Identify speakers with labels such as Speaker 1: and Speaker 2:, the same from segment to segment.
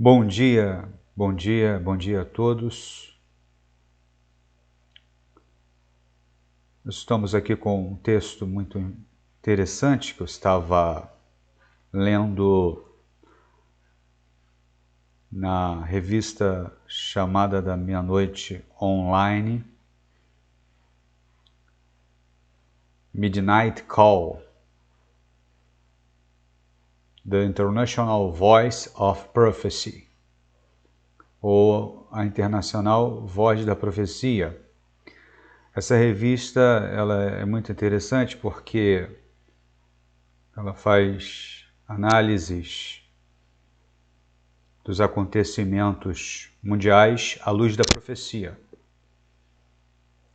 Speaker 1: Bom dia, bom dia, bom dia a todos. Estamos aqui com um texto muito interessante que eu estava lendo na revista chamada da Meia-Noite Online, Midnight Call, The International Voice of Prophecy, ou a Internacional Voz da Profecia. Essa revista ela é muito interessante porque ela faz análises dos acontecimentos mundiais à luz da profecia,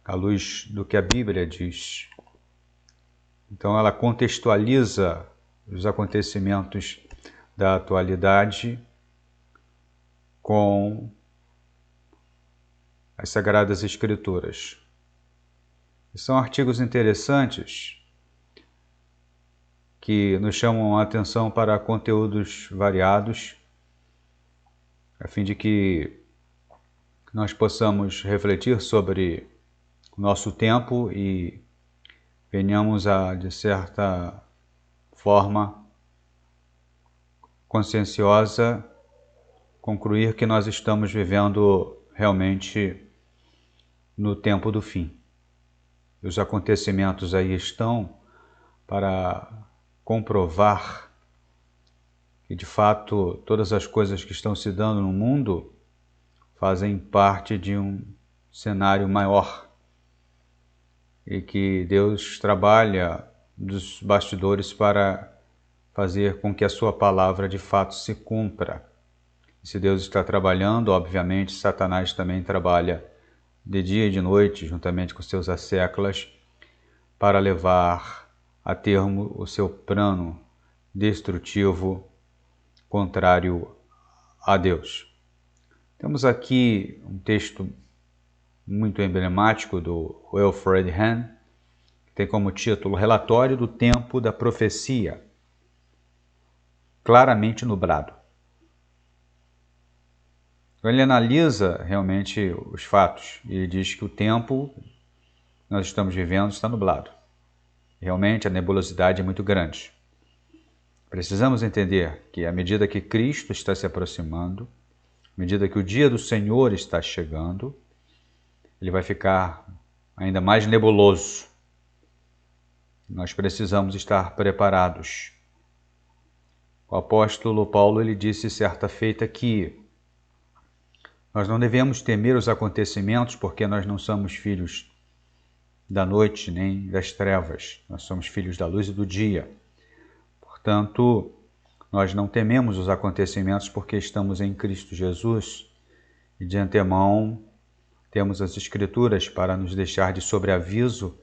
Speaker 1: à luz do que a Bíblia diz. Então ela contextualiza os acontecimentos da atualidade com as Sagradas Escrituras. São artigos interessantes que nos chamam a atenção para conteúdos variados, a fim de que nós possamos refletir sobre o nosso tempo e venhamos a, de certa forma conscienciosa, concluir que nós estamos vivendo realmente no tempo do fim. Os acontecimentos aí estão para comprovar que, de fato, todas as coisas que estão se dando no mundo fazem parte de um cenário maior e que Deus trabalha dos bastidores para fazer com que a sua palavra de fato se cumpra. E se Deus está trabalhando, obviamente, Satanás também trabalha de dia e de noite, juntamente com seus asseclas, para levar a termo o seu plano destrutivo contrário a Deus. Temos aqui um texto muito emblemático do Wilfred Hahn, que tem como título Relatório do Tempo da Profecia, claramente nublado. Ele analisa realmente os fatos e ele diz que o tempo que nós estamos vivendo está nublado. Realmente a nebulosidade é muito grande. Precisamos entender que à medida que Cristo está se aproximando, à medida que o dia do Senhor está chegando, ele vai ficar ainda mais nebuloso. Nós precisamos estar preparados. O apóstolo Paulo ele disse certa feita que nós não devemos temer os acontecimentos porque nós não somos filhos da noite nem das trevas. Nós somos filhos da luz e do dia. Portanto, nós não tememos os acontecimentos porque estamos em Cristo Jesus e de antemão temos as Escrituras para nos deixar de sobreaviso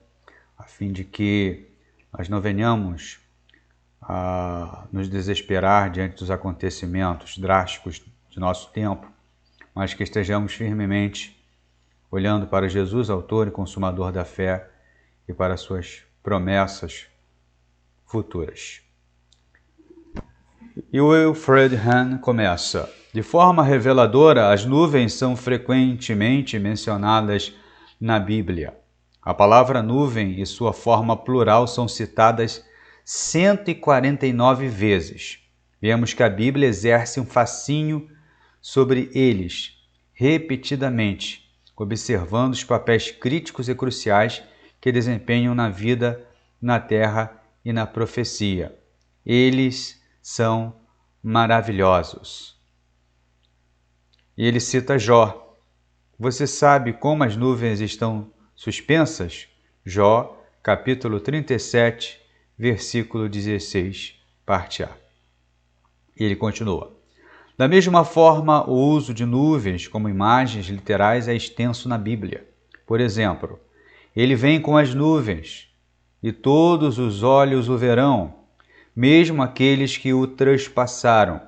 Speaker 1: a fim de que nós não venhamos a nos desesperar diante dos acontecimentos drásticos de nosso tempo, mas que estejamos firmemente olhando para Jesus, autor e consumador da fé, e para suas promessas futuras. E o Wilfred Hahn começa. De forma reveladora, as nuvens são frequentemente mencionadas na Bíblia. A palavra nuvem e sua forma plural são citadas 149 vezes. Vemos que a Bíblia exerce um fascínio sobre eles, repetidamente, observando os papéis críticos e cruciais que desempenham na vida, na terra e na profecia. Eles são maravilhosos. E ele cita Jó. Você sabe como as nuvens estão suspensas? Jó, capítulo 37, versículo 16, parte A. E ele continua. Da mesma forma, o uso de nuvens como imagens literais é extenso na Bíblia. Por exemplo, ele vem com as nuvens, e todos os olhos o verão, mesmo aqueles que o transpassaram,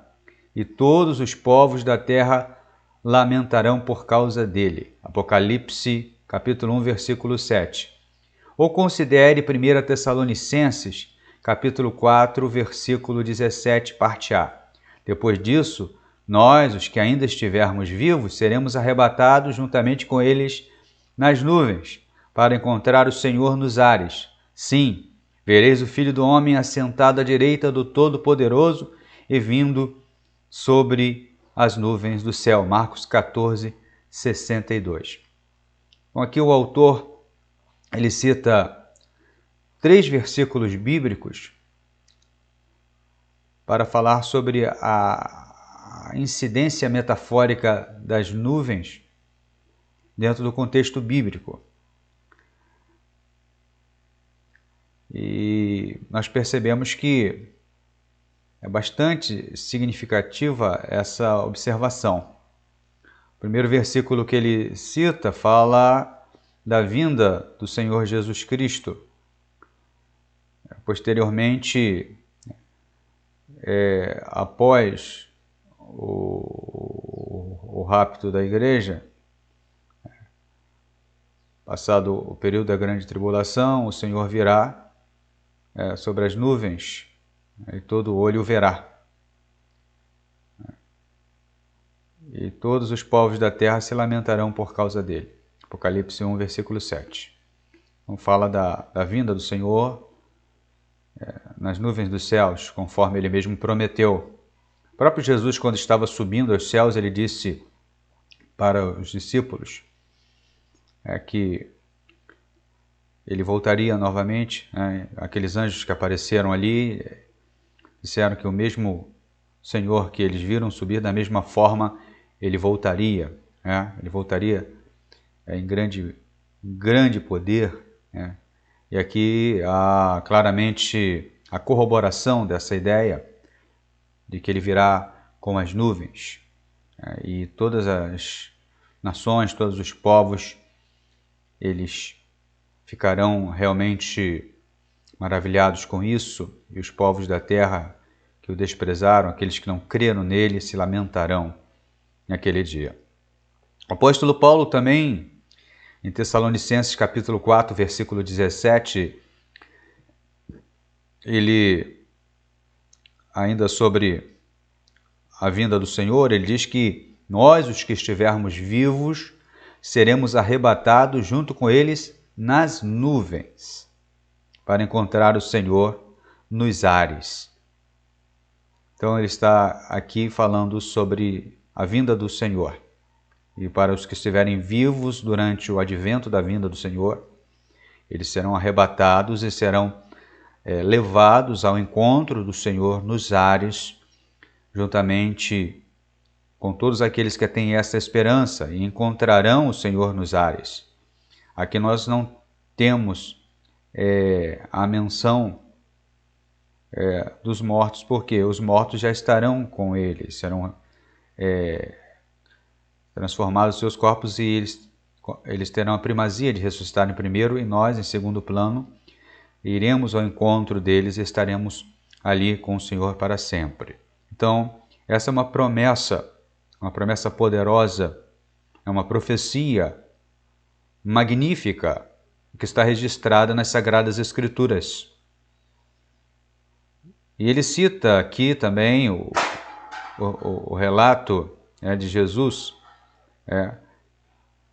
Speaker 1: e todos os povos da terra lamentarão por causa dele. Apocalipse, capítulo 1, versículo 7. Ou considere 1 Tessalonicenses, capítulo 4, versículo 17, parte A. Depois disso, Nós, os que ainda estivermos vivos, seremos arrebatados juntamente com eles nas nuvens, para encontrar o Senhor nos ares. Sim, vereis o Filho do Homem assentado à direita do Todo-Poderoso e vindo sobre as nuvens do céu. Marcos 14, 62. Então, aqui o autor ele cita 3 versículos bíblicos para falar sobre a incidência metafórica das nuvens dentro do contexto bíblico. E nós percebemos que é bastante significativa essa observação. O primeiro versículo que ele cita fala da vinda do Senhor Jesus Cristo. Posteriormente, após o rapto da igreja, passado o período da grande tribulação, o Senhor virá sobre as nuvens e todo olho o verá. E todos os povos da terra se lamentarão por causa dele. Apocalipse 1, versículo 7. Então fala da vinda do Senhor nas nuvens dos céus, conforme ele mesmo prometeu. O próprio Jesus, quando estava subindo aos céus, ele disse para os discípulos que ele voltaria novamente. Aqueles anjos que apareceram ali disseram que o mesmo Senhor que eles viram subir, da mesma forma ele voltaria. Ele voltaria em grande poder. E aqui há claramente a corroboração dessa ideia de que ele virá com as nuvens. E todas as nações, todos os povos, eles ficarão realmente maravilhados com isso, e os povos da terra que o desprezaram, aqueles que não creram nele, se lamentarão naquele dia. O apóstolo Paulo também, em Tessalonicenses capítulo 4, versículo 17, ele, ainda sobre a vinda do Senhor, ele diz que nós, os que estivermos vivos, seremos arrebatados junto com eles nas nuvens, para encontrar o Senhor nos ares. Então ele está aqui falando sobre a vinda do Senhor. E para os que estiverem vivos durante o advento da vinda do Senhor, eles serão arrebatados e serão levados ao encontro do Senhor nos ares, juntamente com todos aqueles que têm essa esperança, e encontrarão o Senhor nos ares. Aqui nós não temos a menção dos mortos, porque os mortos já estarão com eles, serão transformados seus corpos, e eles terão a primazia de ressuscitarem primeiro, e nós, em segundo plano, iremos ao encontro deles e estaremos ali com o Senhor para sempre. Então, essa é uma promessa poderosa, é uma profecia magnífica que está registrada nas Sagradas Escrituras. E ele cita aqui também o relato de Jesus.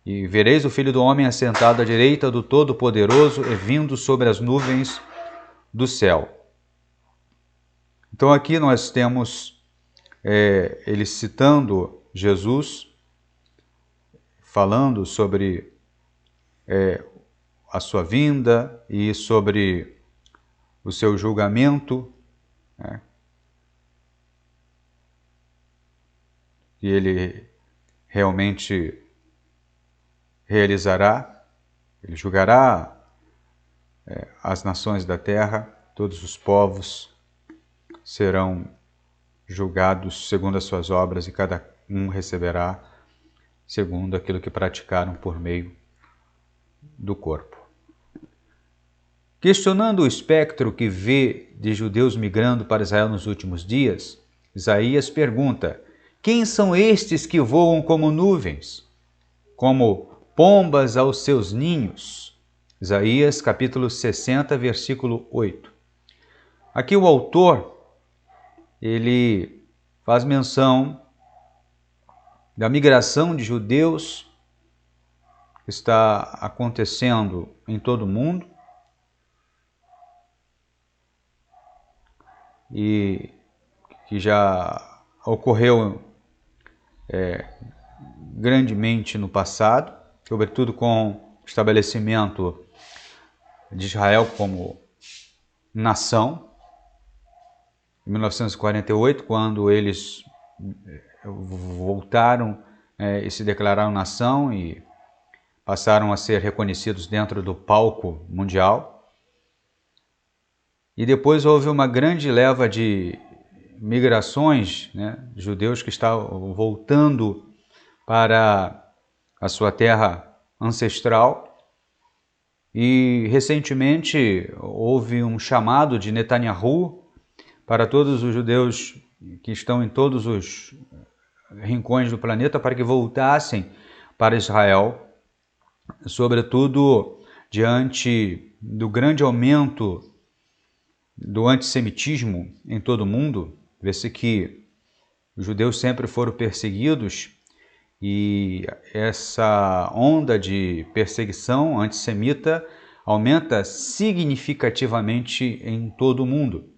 Speaker 1: E vereis o Filho do Homem assentado à direita do Todo-Poderoso e vindo sobre as nuvens do céu. Então aqui nós temos ele citando Jesus, falando sobre a sua vinda e sobre o seu julgamento, que ele realmente realizará. Ele julgará as nações da terra, todos os povos serão julgados segundo as suas obras, e cada um receberá segundo aquilo que praticaram por meio do corpo. Questionando o espectro que vê de judeus migrando para Israel nos últimos dias, Isaías pergunta: quem são estes que voam como nuvens, como pombas aos seus ninhos? Isaías capítulo 60, versículo 8. Aqui o autor, ele faz menção da migração de judeus que está acontecendo em todo o mundo e que já ocorreu grandemente no passado, sobretudo com o estabelecimento de Israel como nação, em 1948, quando eles voltaram e se declararam nação e passaram a ser reconhecidos dentro do palco mundial. E depois houve uma grande leva de migrações, de judeus que estavam voltando para a sua terra ancestral. E recentemente houve um chamado de Netanyahu para todos os judeus que estão em todos os rincões do planeta para que voltassem para Israel, sobretudo diante do grande aumento do antissemitismo em todo o mundo. Vê-se que os judeus sempre foram perseguidos e essa onda de perseguição antissemita aumenta significativamente em todo o mundo.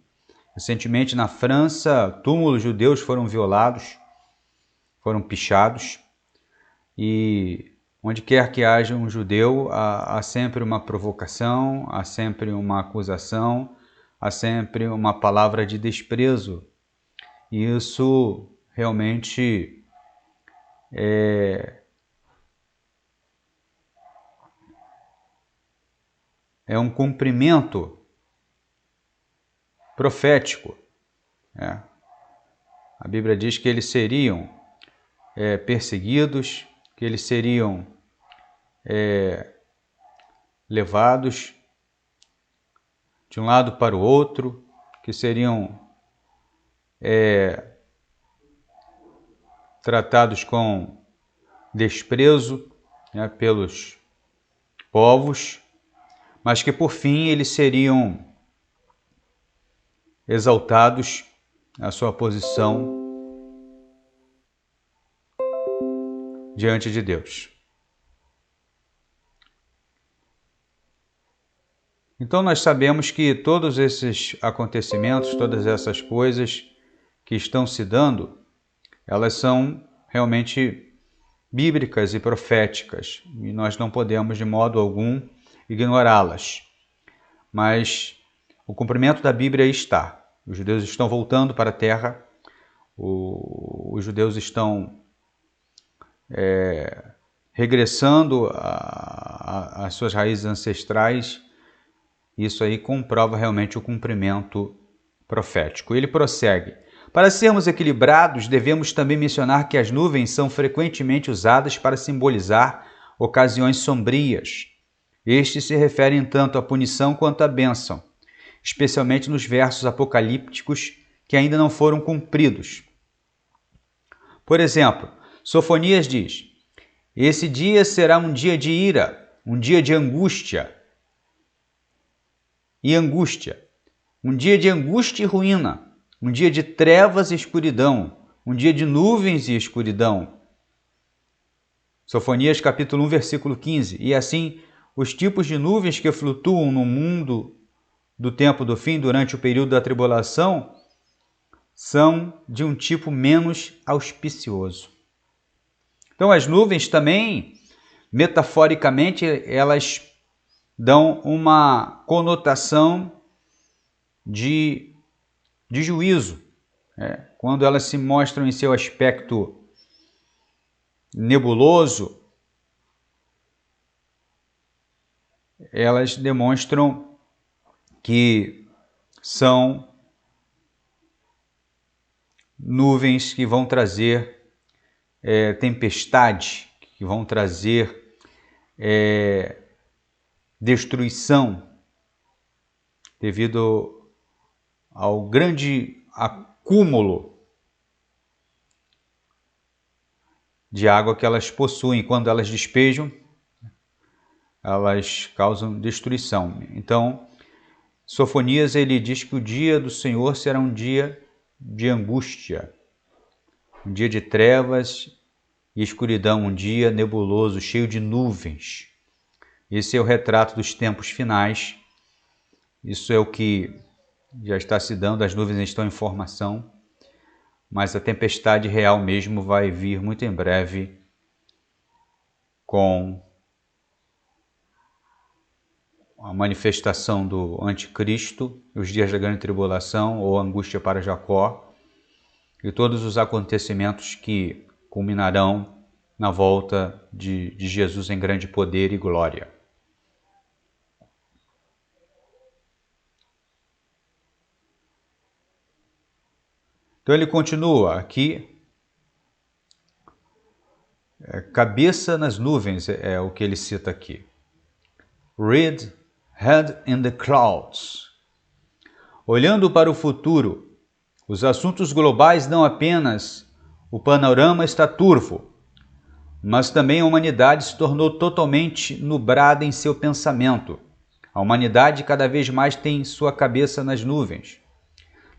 Speaker 1: Recentemente, na França, túmulos judeus foram violados, foram pichados, e onde quer que haja um judeu, há sempre uma provocação, há sempre uma acusação, há sempre uma palavra de desprezo. E isso realmente é um cumprimento profético. A Bíblia diz que eles seriam perseguidos, que eles seriam levados de um lado para o outro, que seriam tratados com desprezo pelos povos, mas que por fim eles seriam exaltados à sua posição diante de Deus. Então nós sabemos que todos esses acontecimentos, todas essas coisas que estão se dando, elas são realmente bíblicas e proféticas, e nós não podemos de modo algum ignorá-las. Mas o cumprimento da Bíblia está. Os judeus estão voltando para a terra, os judeus estão regressando às suas raízes ancestrais. Isso aí comprova realmente o cumprimento profético. Ele prossegue: para sermos equilibrados, devemos também mencionar que as nuvens são frequentemente usadas para simbolizar ocasiões sombrias. Estes se referem tanto à punição quanto à bênção, especialmente nos versos apocalípticos que ainda não foram cumpridos. Por exemplo, Sofonias diz: esse dia será um dia de ira, um dia de angústia e angústia, um dia de angústia e ruína, um dia de trevas e escuridão, um dia de nuvens e escuridão. Sofonias capítulo 1, versículo 15. E assim, os tipos de nuvens que flutuam no mundo do tempo do fim durante o período da tribulação são de um tipo menos auspicioso. Então as nuvens também, metaforicamente, elas dão uma conotação de juízo. Quando elas se mostram em seu aspecto nebuloso, elas demonstram que são nuvens que vão trazer tempestade, que vão trazer destruição devido ao grande acúmulo de água que elas possuem. Quando elas despejam, elas causam destruição. Então, Sofonias ele diz que o dia do Senhor será um dia de angústia, um dia de trevas e escuridão, um dia nebuloso, cheio de nuvens. Esse é o retrato dos tempos finais. Isso é o que já está se dando, as nuvens estão em formação, mas a tempestade real mesmo vai vir muito em breve com a manifestação do anticristo, os dias da grande tribulação ou angústia para Jacó e todos os acontecimentos que culminarão na volta de Jesus em grande poder e glória. Então ele continua aqui, cabeça nas nuvens é o que ele cita aqui. Read, head in the clouds. Olhando para o futuro, os assuntos globais não apenas o panorama está turvo, mas também a humanidade se tornou totalmente nublada em seu pensamento. A humanidade cada vez mais tem sua cabeça nas nuvens.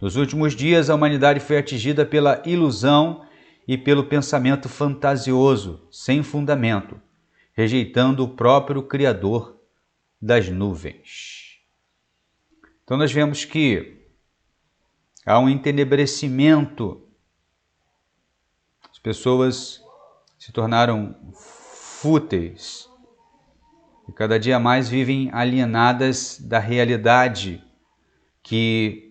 Speaker 1: Nos últimos dias, a humanidade foi atingida pela ilusão e pelo pensamento fantasioso, sem fundamento, rejeitando o próprio Criador das nuvens. Então nós vemos que há um entenebrecimento. As pessoas se tornaram fúteis e cada dia mais vivem alienadas da realidade que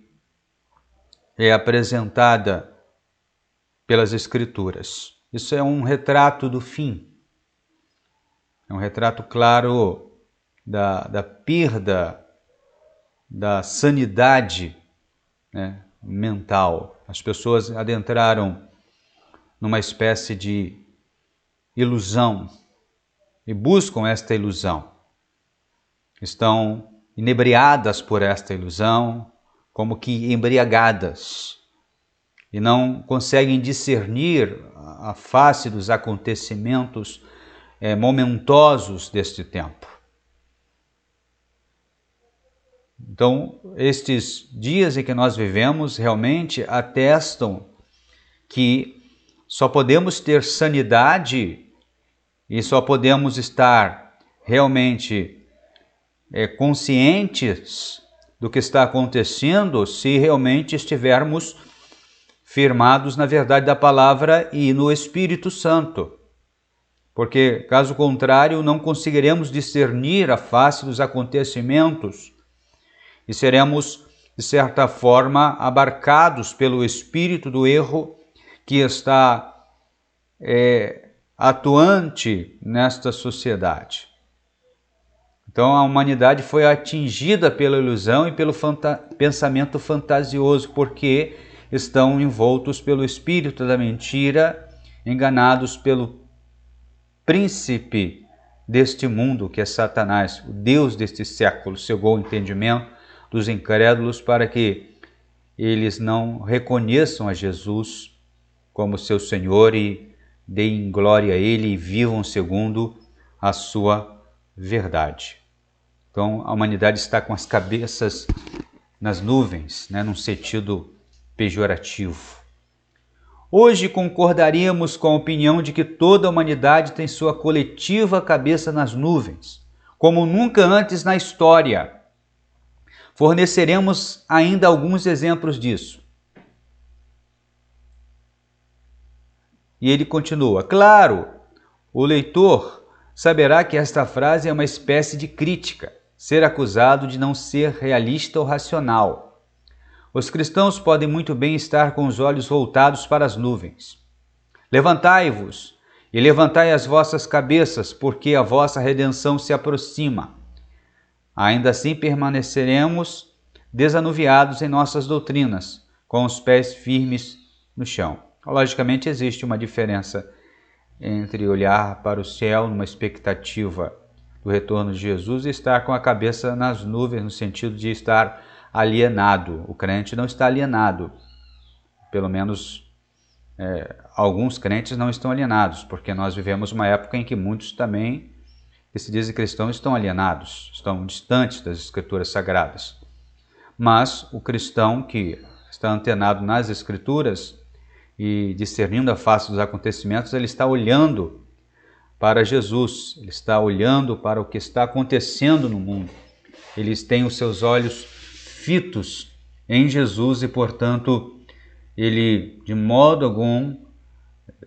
Speaker 1: é apresentada pelas Escrituras. Isso é um retrato do fim. É um retrato claro da perda da sanidade, né, mental. As pessoas adentraram numa espécie de ilusão e buscam esta ilusão. Estão inebriadas por esta ilusão, como que embriagadas, e não conseguem discernir a face dos acontecimentos momentosos deste tempo. Então, estes dias em que nós vivemos realmente atestam que só podemos ter sanidade e só podemos estar realmente conscientes do que está acontecendo se realmente estivermos firmados na verdade da palavra e no Espírito Santo. Porque, caso contrário, não conseguiremos discernir a face dos acontecimentos e seremos, de certa forma, abarcados pelo espírito do erro que está atuante nesta sociedade. Então a humanidade foi atingida pela ilusão e pelo pensamento fantasioso, porque estão envoltos pelo espírito da mentira, enganados pelo príncipe deste mundo, que é Satanás, o Deus deste século, cegou o entendimento dos incrédulos para que eles não reconheçam a Jesus como seu Senhor e deem glória a Ele e vivam segundo a sua verdade. Então a humanidade está com as cabeças nas nuvens, num sentido pejorativo. Hoje concordaríamos com a opinião de que toda a humanidade tem sua coletiva cabeça nas nuvens, como nunca antes na história. Forneceremos ainda alguns exemplos disso. E ele continua: claro, o leitor saberá que esta frase é uma espécie de crítica, ser acusado de não ser realista ou racional. Os cristãos podem muito bem estar com os olhos voltados para as nuvens. Levantai-vos e levantai as vossas cabeças, porque a vossa redenção se aproxima. Ainda assim permaneceremos desanuviados em nossas doutrinas, com os pés firmes no chão. Logicamente existe uma diferença entre olhar para o céu numa expectativa do retorno de Jesus e estar com a cabeça nas nuvens, no sentido de estar alienado. O crente não está alienado, pelo menos alguns crentes não estão alienados, porque nós vivemos uma época em que muitos também que se dizem cristãos estão alienados, estão distantes das Escrituras Sagradas. Mas o cristão que está antenado nas Escrituras, e discernindo a face dos acontecimentos, ele está olhando para Jesus, ele está olhando para o que está acontecendo no mundo. Eles têm os seus olhos fitos em Jesus e, portanto, ele de modo algum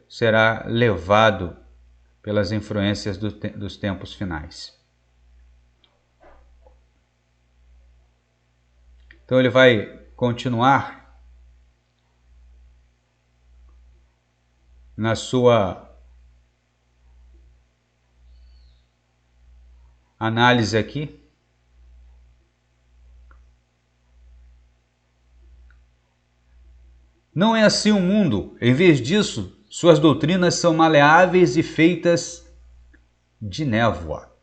Speaker 1: será levado pelas influências dos tempos finais. Então ele vai continuar na sua análise aqui. Não é assim o mundo. Em vez disso, suas doutrinas são maleáveis e feitas de névoa.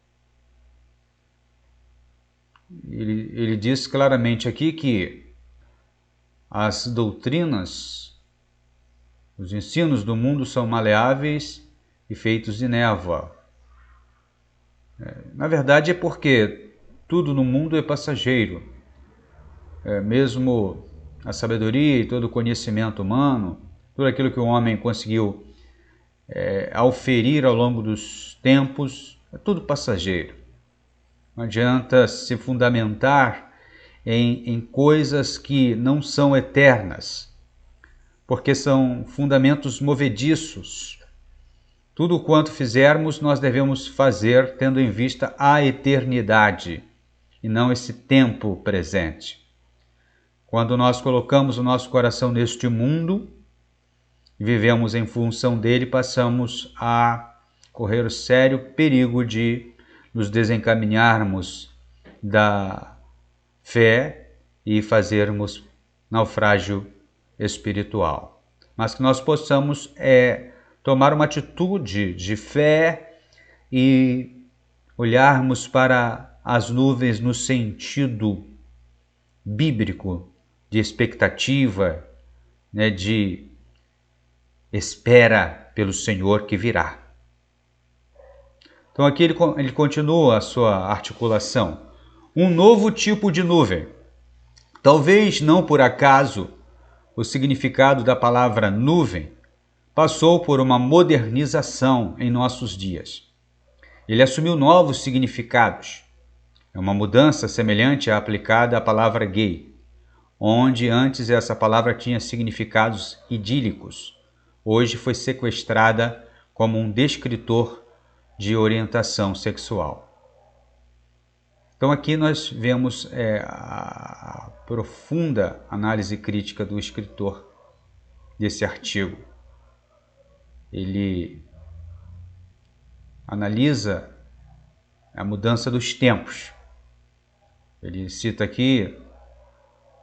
Speaker 1: Ele diz claramente aqui que as doutrinas, os ensinos do mundo são maleáveis e feitos de névoa. Na verdade é porque tudo no mundo é passageiro. Mesmo a sabedoria e todo o conhecimento humano, tudo aquilo que o homem conseguiu auferir ao longo dos tempos, é tudo passageiro. Não adianta se fundamentar em coisas que não são eternas, porque são fundamentos movediços. Tudo quanto fizermos, nós devemos fazer tendo em vista a eternidade e não esse tempo presente. Quando nós colocamos o nosso coração neste mundo e vivemos em função dele, passamos a correr o sério perigo de nos desencaminharmos da fé e fazermos naufrágio espiritual. Mas que nós possamos tomar uma atitude de fé e olharmos para as nuvens no sentido bíblico de expectativa, de espera pelo Senhor que virá. Então aqui ele continua a sua articulação. Um novo tipo de nuvem. Talvez não por acaso o significado da palavra nuvem passou por uma modernização em nossos dias. Ele assumiu novos significados. É uma mudança semelhante à aplicada à palavra gay, onde antes essa palavra tinha significados idílicos. Hoje foi sequestrada como um descritor de orientação sexual. Então aqui nós vemos a profunda análise crítica do escritor desse artigo. Ele analisa a mudança dos tempos. Ele cita aqui,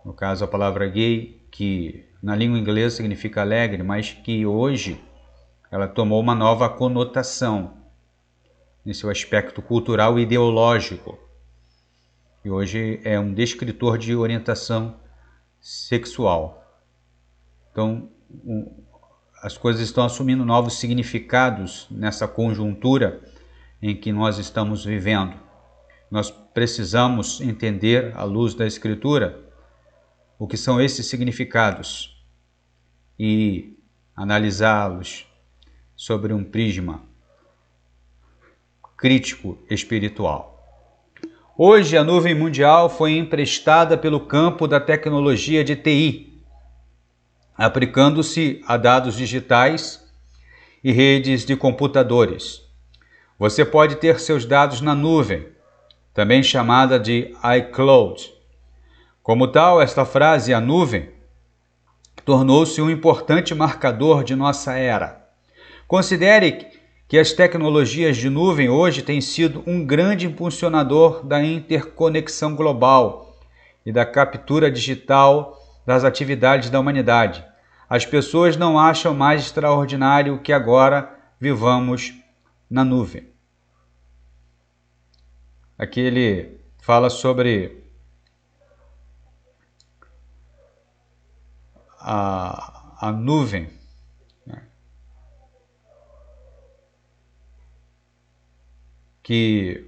Speaker 1: no caso a palavra gay, que na língua inglesa significa alegre, mas que hoje ela tomou uma nova conotação em seu aspecto cultural e ideológico. E hoje é um descritor de orientação sexual. Então, as coisas estão assumindo novos significados nessa conjuntura em que nós estamos vivendo. Nós precisamos entender, à luz da Escritura, o que são esses significados e analisá-los sobre um prisma crítico espiritual. Hoje, a nuvem mundial foi emprestada pelo campo da tecnologia de TI, aplicando-se a dados digitais e redes de computadores. Você pode ter seus dados na nuvem, também chamada de iCloud. Como tal, esta frase, a nuvem, tornou-se um importante marcador de nossa era. Considere que as tecnologias de nuvem hoje têm sido um grande impulsionador da interconexão global e da captura digital das atividades da humanidade. As pessoas não acham mais extraordinário que agora vivamos na nuvem. Aqui ele fala sobre a nuvem, que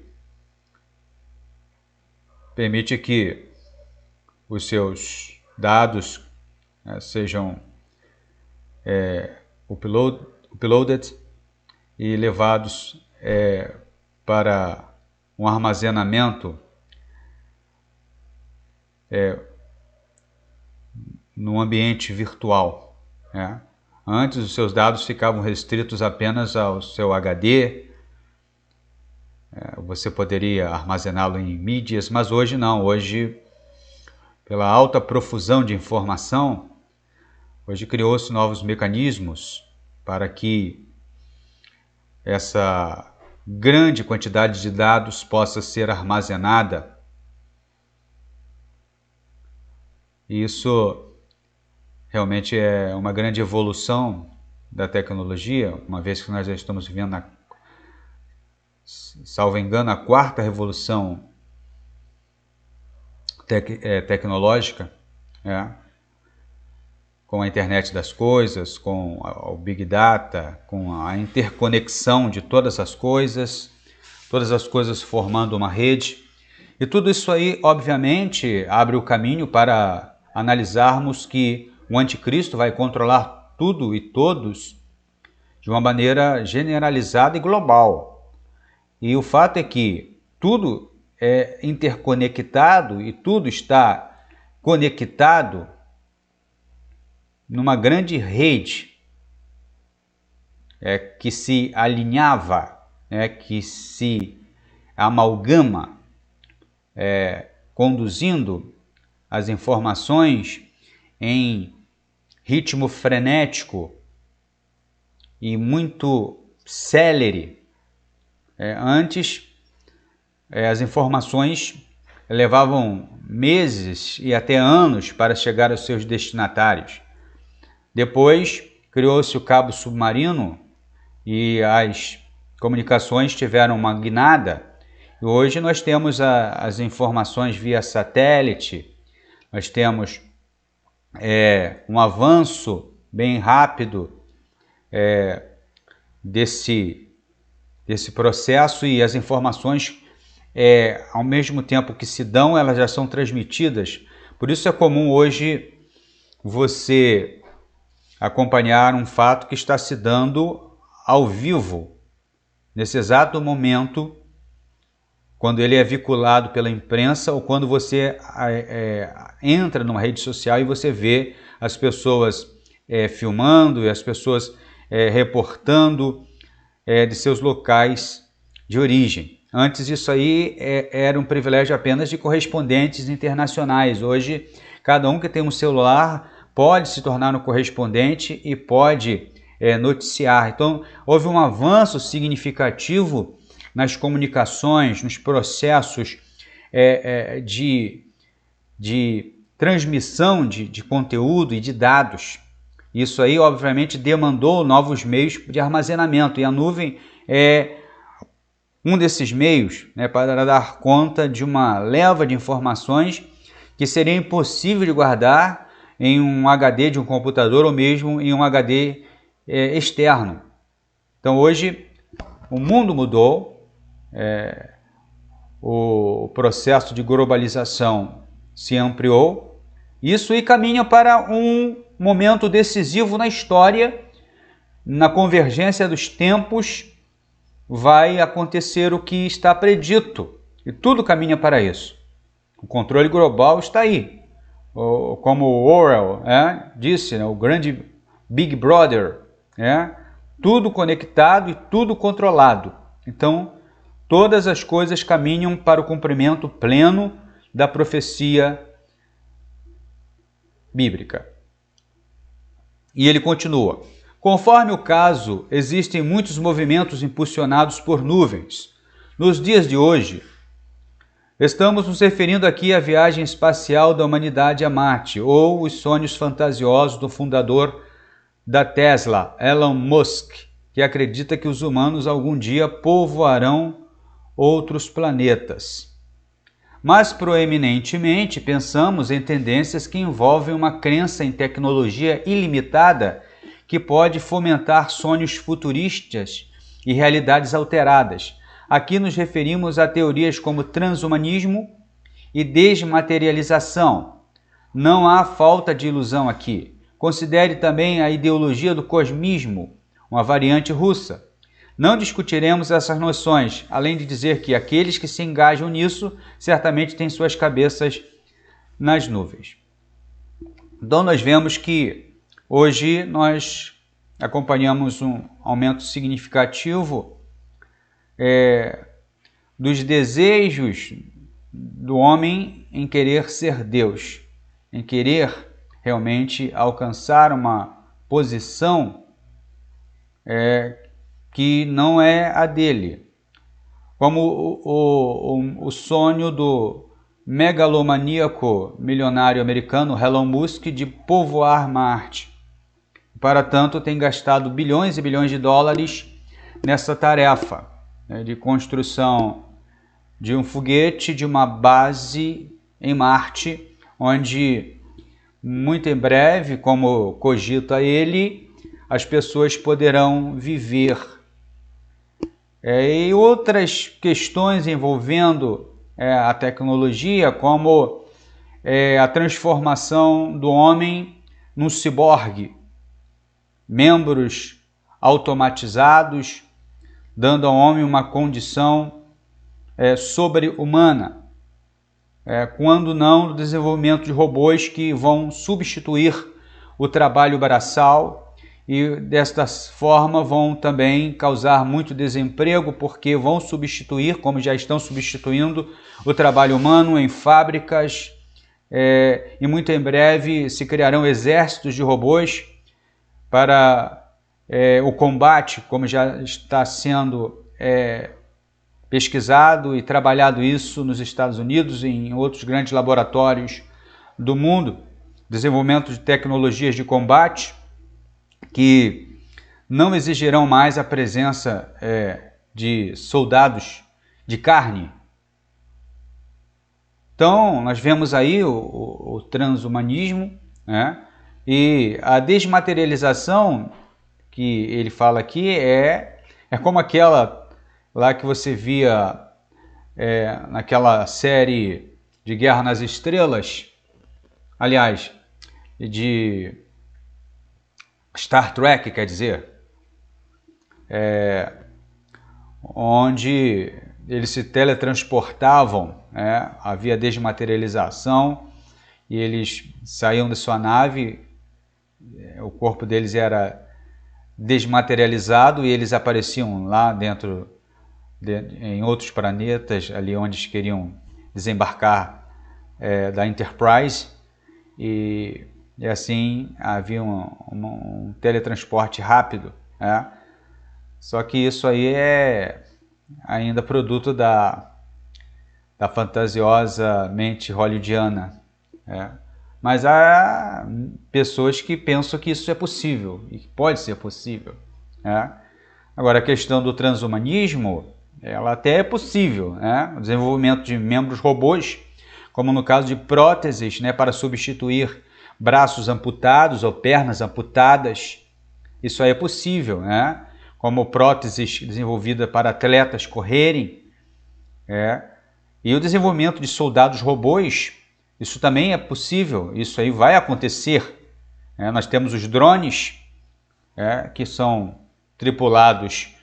Speaker 1: permite que os seus dados sejam uploaded e levados para um armazenamento no ambiente virtual. Antes, os seus dados ficavam restritos apenas ao seu HD, você poderia armazená-lo em mídias, mas hoje não. Hoje, pela alta profusão de informação, hoje criou-se novos mecanismos para que essa grande quantidade de dados possa ser armazenada. Isso realmente é uma grande evolução da tecnologia, uma vez que nós já estamos vivendo, salvo engano, a quarta revolução tecnológica, com a internet das coisas, com o Big Data, com a interconexão de todas as coisas formando uma rede. E tudo isso aí, obviamente, abre o caminho para analisarmos que o anticristo vai controlar tudo e todos de uma maneira generalizada e global. E o fato é que tudo é interconectado e tudo está conectado numa grande rede que se alinhava, que se amalgama, conduzindo as informações em ritmo frenético e muito célere. Antes, as informações levavam meses e até anos para chegar aos seus destinatários. Depois, criou-se o cabo submarino e as comunicações tiveram uma guinada. E hoje nós temos as informações via satélite, nós temos um avanço bem rápido desse processo, e as informações, ao mesmo tempo que se dão, elas já são transmitidas. Por isso é comum hoje você acompanhar um fato que está se dando ao vivo, nesse exato momento, quando ele é vinculado pela imprensa, ou quando você entra numa rede social e você vê as pessoas filmando e as pessoas reportando de seus locais de origem. Antes isso aí era um privilégio apenas de correspondentes internacionais. Hoje, cada um que tem um celular pode se tornar um correspondente e pode noticiar. Então, houve um avanço significativo nas comunicações, nos processos de transmissão de conteúdo e de dados. Isso aí, obviamente, demandou novos meios de armazenamento, e a nuvem é um desses meios para dar conta de uma leva de informações que seria impossível de guardar em um HD de um computador ou mesmo em um HD externo. Então, hoje, o mundo mudou, o processo de globalização se ampliou, isso e caminha para um momento decisivo na história. Na convergência dos tempos vai acontecer o que está predito, e tudo caminha para isso. O controle global está aí, como Orwell disse, o grande Big Brother, tudo conectado e tudo controlado. Então, todas as coisas caminham para o cumprimento pleno da profecia bíblica. E ele continua: conforme o caso, existem muitos movimentos impulsionados por nuvens. Nos dias de hoje, estamos nos referindo aqui à viagem espacial da humanidade a Marte, ou os sonhos fantasiosos do fundador da Tesla, Elon Musk, que acredita que os humanos algum dia povoarão outros planetas. Mas, proeminentemente, pensamos em tendências que envolvem uma crença em tecnologia ilimitada que pode fomentar sonhos futuristas e realidades alteradas. Aqui nos referimos a teorias como transhumanismo e desmaterialização. Não há falta de ilusão aqui. considere também a ideologia do cosmismo, uma variante russa. Não discutiremos essas noções, além de dizer que aqueles que se engajam nisso certamente têm suas cabeças nas nuvens. Então nós vemos que hoje nós acompanhamos um aumento significativo dos desejos do homem em querer ser Deus, em querer realmente alcançar uma posição que não é a dele. Como o sonho do megalomaníaco milionário americano Elon Musk de povoar Marte. Para tanto, tem gastado bilhões e bilhões de dólares nessa tarefa de construção de um foguete, de uma base em Marte, onde muito em breve, como cogita ele, as pessoas poderão viver. E outras questões envolvendo a tecnologia, como a transformação do homem num ciborgue, membros automatizados, dando ao homem uma condição sobre-humana, quando não o desenvolvimento de robôs que vão substituir o trabalho braçal e desta forma vão também causar muito desemprego, porque vão substituir, como já estão substituindo, o trabalho humano em fábricas, e muito em breve se criarão exércitos de robôs para o combate, como já está sendo pesquisado e trabalhado isso nos Estados Unidos e em outros grandes laboratórios do mundo, desenvolvimento de tecnologias de combate que não exigirão mais a presença de soldados de carne. Então, nós vemos aí o transhumanismo, e a desmaterialização que ele fala aqui é como aquela lá que você via naquela série de Guerra nas Estrelas, aliás, de Star Trek, quer dizer, onde eles se teletransportavam, havia desmaterialização e eles saíam da sua nave, o corpo deles era desmaterializado e eles apareciam lá dentro, em outros planetas, ali onde eles queriam desembarcar da Enterprise, e assim havia um teletransporte rápido. Só que isso aí é ainda produto da fantasiosa mente hollywoodiana. Mas há pessoas que pensam que isso é possível, e que pode ser possível. Agora, a questão do transhumanismo, ela até é possível, o desenvolvimento de membros robôs, como no caso de próteses, para substituir braços amputados ou pernas amputadas, isso aí é possível, como próteses desenvolvidas para atletas correrem, e o desenvolvimento de soldados robôs, isso também é possível, isso aí vai acontecer. Nós temos os drones, que são tripulados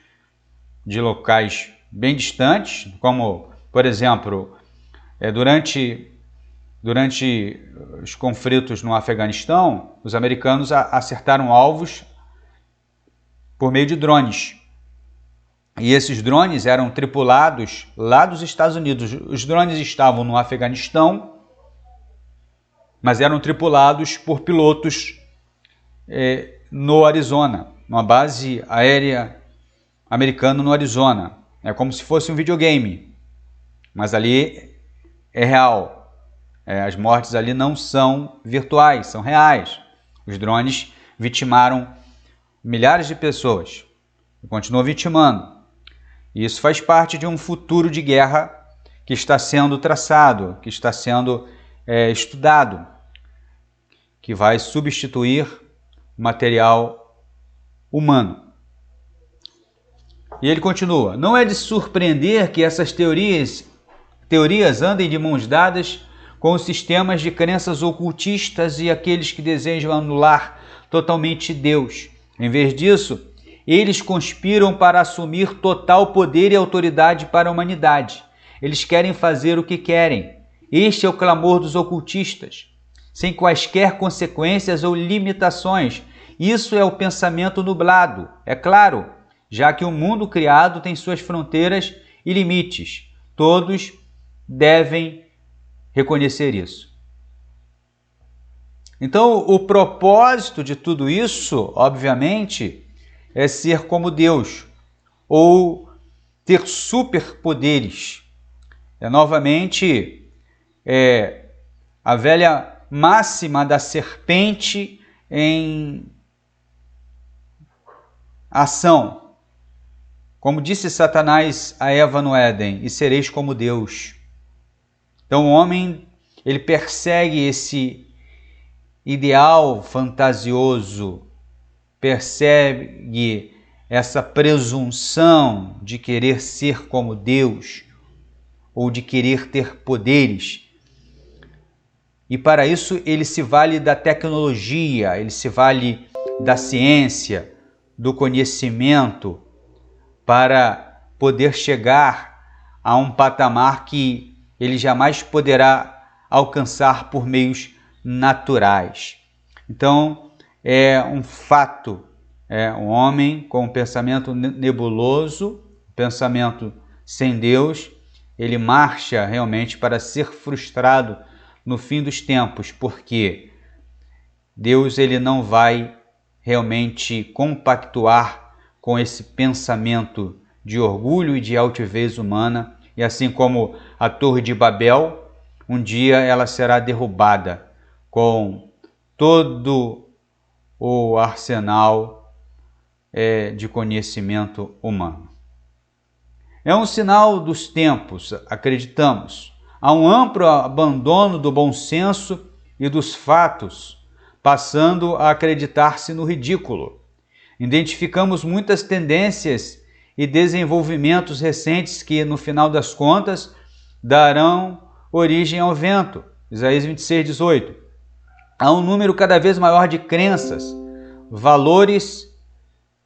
Speaker 1: de locais bem distantes, como, por exemplo, durante os conflitos no Afeganistão, os americanos acertaram alvos por meio de drones. E esses drones eram tripulados lá dos Estados Unidos. Os drones estavam no Afeganistão, mas eram tripulados por pilotos no Arizona, numa base aérea americana no Arizona. É como se fosse um videogame, mas ali é real. As mortes ali não são virtuais, são reais. Os drones vitimaram milhares de pessoas e continuam vitimando. E isso faz parte de um futuro de guerra que está sendo traçado, que está sendo estudado, que vai substituir o material humano. E ele continua: não é de surpreender que essas teorias andem de mãos dadas com os sistemas de crenças ocultistas e aqueles que desejam anular totalmente Deus. Em vez disso, eles conspiram para assumir total poder e autoridade para a humanidade. Eles querem fazer o que querem. Este é o clamor dos ocultistas, sem quaisquer consequências ou limitações. Isso é o pensamento nublado, é claro, já que o mundo criado tem suas fronteiras e limites. Todos devem reconhecer isso. Então, o propósito de tudo isso, obviamente, é ser como Deus ou ter superpoderes. Novamente, a velha máxima da serpente em ação. Como disse Satanás a Eva no Éden, e sereis como Deus. Então o homem, ele persegue esse ideal fantasioso, persegue essa presunção de querer ser como Deus ou de querer ter poderes. E para isso ele se vale da tecnologia, ele se vale da ciência, do conhecimento, para poder chegar a um patamar que ele jamais poderá alcançar por meios naturais. Então, é um fato, um homem com um pensamento nebuloso, pensamento sem Deus, ele marcha realmente para ser frustrado no fim dos tempos, porque Deus ele não vai realmente compactuar com esse pensamento de orgulho e de altivez humana, e assim como a Torre de Babel, um dia ela será derrubada com todo o arsenal de conhecimento humano. É um sinal dos tempos, acreditamos. Há um amplo abandono do bom senso e dos fatos, passando a acreditar-se no ridículo. Identificamos muitas tendências e desenvolvimentos recentes que, no final das contas, darão origem ao vento. Isaías 26:18. Há um número cada vez maior de crenças, valores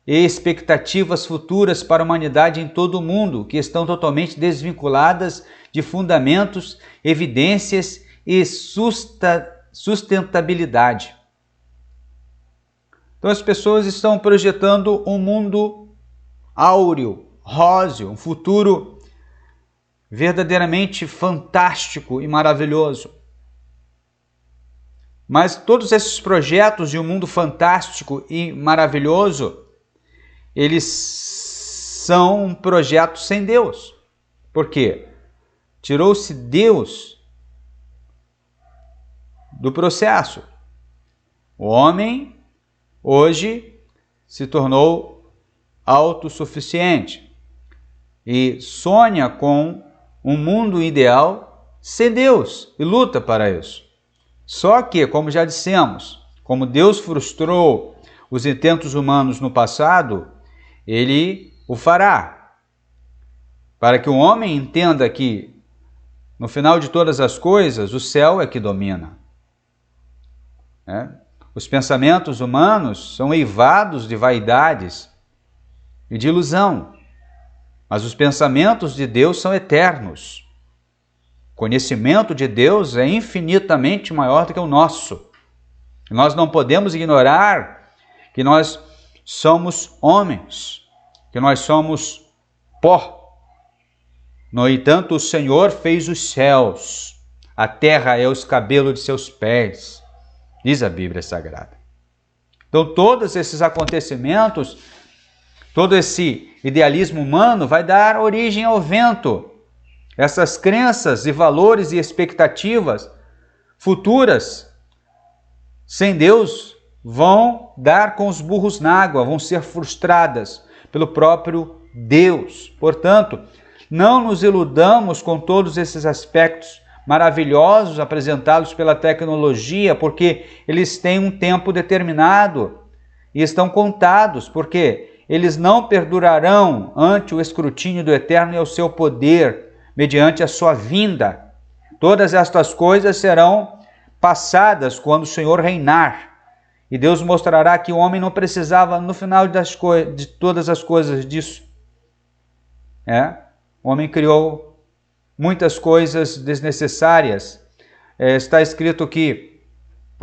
Speaker 1: e expectativas futuras para a humanidade em todo o mundo, que estão totalmente desvinculadas de fundamentos, evidências e sustentabilidade. Então as pessoas estão projetando um mundo áureo, róseo, um futuro verdadeiramente fantástico e maravilhoso. Mas todos esses projetos de um mundo fantástico e maravilhoso, eles são projetos sem Deus. Por quê? Tirou-se Deus do processo. O homem hoje se tornou autossuficiente e sonha com um mundo ideal sem Deus e luta para isso. Só que, como já dissemos, como Deus frustrou os intentos humanos no passado, ele o fará. Para que o homem entenda que, no final de todas as coisas, o céu é que domina. Os pensamentos humanos são eivados de vaidades e de ilusão, mas os pensamentos de Deus são eternos. O conhecimento de Deus é infinitamente maior do que o nosso. Nós não podemos ignorar que nós somos homens, que nós somos pó. No entanto, o Senhor fez os céus, a terra é os cabelos de seus pés, diz a Bíblia Sagrada. Então, todos esses acontecimentos, todo esse idealismo humano vai dar origem ao vento. Essas crenças e valores e expectativas futuras, sem Deus, vão dar com os burros na água, vão ser frustradas pelo próprio Deus. Portanto, não nos iludamos com todos esses aspectos maravilhosos apresentados pela tecnologia, porque eles têm um tempo determinado e estão contados, porque eles não perdurarão ante o escrutínio do Eterno e ao seu poder, mediante a sua vinda. Todas estas coisas serão passadas quando o Senhor reinar E Deus mostrará que o homem não precisava, no final de todas as coisas, disso. O homem criou muitas coisas desnecessárias. Está escrito que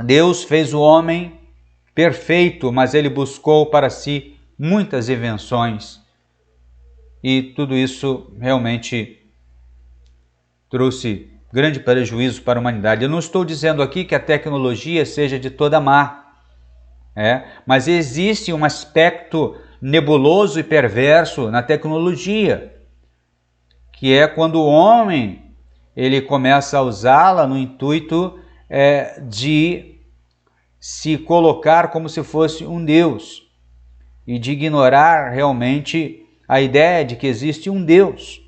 Speaker 1: Deus fez o homem perfeito, mas ele buscou para si muitas invenções. E tudo isso realmente trouxe grande prejuízo para a humanidade. Eu não estou dizendo aqui que a tecnologia seja de toda má, mas existe um aspecto nebuloso e perverso na tecnologia, que é quando o homem ele começa a usá-la no intuito de se colocar como se fosse um Deus e de ignorar realmente a ideia de que existe um Deus.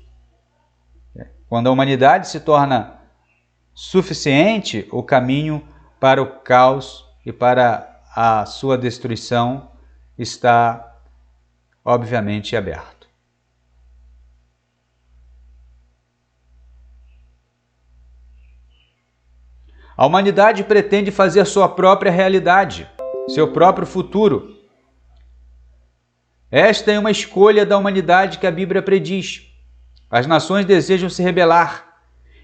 Speaker 1: Quando a humanidade se torna suficiente, o caminho para o caos e para a sua destruição está, obviamente, aberto. A humanidade pretende fazer sua própria realidade, seu próprio futuro. Esta é uma escolha da humanidade que a Bíblia prediz. As nações desejam se rebelar.